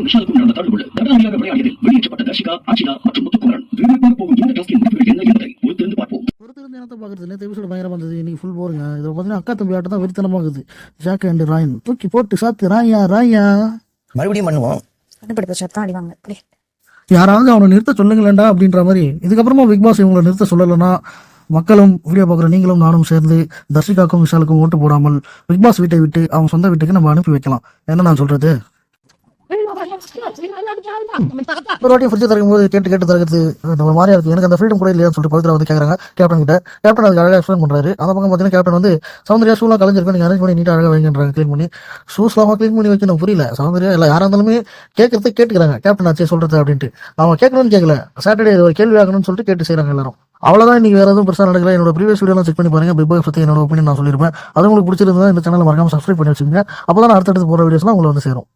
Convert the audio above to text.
தர்ஷிகாவுக்கும் விஷாலுக்கும் நடந்த தழுவுள்ள தடனடியாக விளையாடியதில் வெளியேற்றப்பட்ட தர்ஷிகா, அர்ச்சனா மற்றும் முத்துக்குமரன் விறுவிறுப்பாக போகும் இந்த டாஸ்கின் முடிவுகள் என்ன என்பதை பொறுத்திருந்து பார்ப்போம். பொறுத்திருந்து என்னத்தை பார்க்குறது? நேற்று எபிசோடு பயங்கரமாக இருந்தது, இன்னைக்கு ஃபுல் போருங்க. இதில் பார்த்தீங்கன்னா அக்கா தம்பி ஆட்டம் தான் வெறித்தனமாக இருக்குது. ஜாக் அண்ட் ராயன் தூக்கி போட்டு சாத்து ராயா ராயா மறுபடியும் பண்ணுவோம். கண்டுபிடிப்ப சத்தம் அடிவாங்க. அப்படி யாராவது அவனை நிறுத்த சொல்லுங்களேன்டா அப்படின்ற மாதிரி. இதுக்கப்புறமா பிக் பாஸ் இவங்களை நிறுத்த சொல்லலைன்னா மக்களும் வீடியோ பார்க்குற நீங்களும் நானும் சேர்ந்து தர்ஷிகாக்கும் விஷாலுக்கும் ஓட்டு போடாமல் பிக் பாஸ் வீட்டை விட்டு அவங்க சொந்த வீட்டுக்கு நம்ம அனுப்பி வைக்கலாம். என்ன நான் சொல்றது? ஒரு வாட்டி ஃப்ரிட்ஜ் திறக்கும் போது கேட்டு தரது நம்ம மாதிரியா இருக்கு, எனக்கு அந்த ஃப்ரீடம் கூட இல்லையான்னு சொல்லிட்டு பவித்ரா வந்து கேட்குறாங்க கேப்டன் கிட்ட. கேப்டன் அதுக்கு அழகாக எக்ஸ்பிளைன் பண்ணுறாரு. அந்த பக்கம் பார்த்தீங்கன்னா கேப்டன் வந்து சௌந்தர்யா ஷூலாம் கலைஞ்சிருக்கும், நீங்கள் அரேஞ்ச் பண்ணி நீட்டாக அழகாக வைங்கன்றாங்க, க்ளீன் பண்ணி. ஷூஸ்லாம் க்ளீன் பண்ணி வைக்கணும், புரியல. சௌந்தர்யா இல்லை யாராக இருந்தாலுமே கேட்கறத கேட்டுக்கிறாங்க, கேப்டன் ஆச்சே சொல்றது அப்படின்ட்டு. அவங்க கேட்கணும்னு கேட்கல, சாட்டர்டே ஒரு கேள்வி ஆகணும்னு சொல்லிட்டு கேட்டு செய்கிறாங்க எல்லாரும். அவ்வளோதான், இன்னைக்கு வேறு எதுவும் பெருசாக நடக்கல. என்னோட ப்ரீவியஸ் வீடியோலாம் செக் பண்ணி பாருங்க. பிக் பாஸ் பற்றி என்னோட ஒப்பீனியன் நான் சொல்லியிருப்பேன். அது உங்களுக்கு பிடிச்சிருந்தா இந்த சேனலை மறக்காம சப்ஸ்கிரைப் பண்ணி வச்சுக்கோங்க. அப்போ தான் அடுத்தடுத்து போகிற வீடியோஸ்லாம் உங்களை வந்து சேரும்.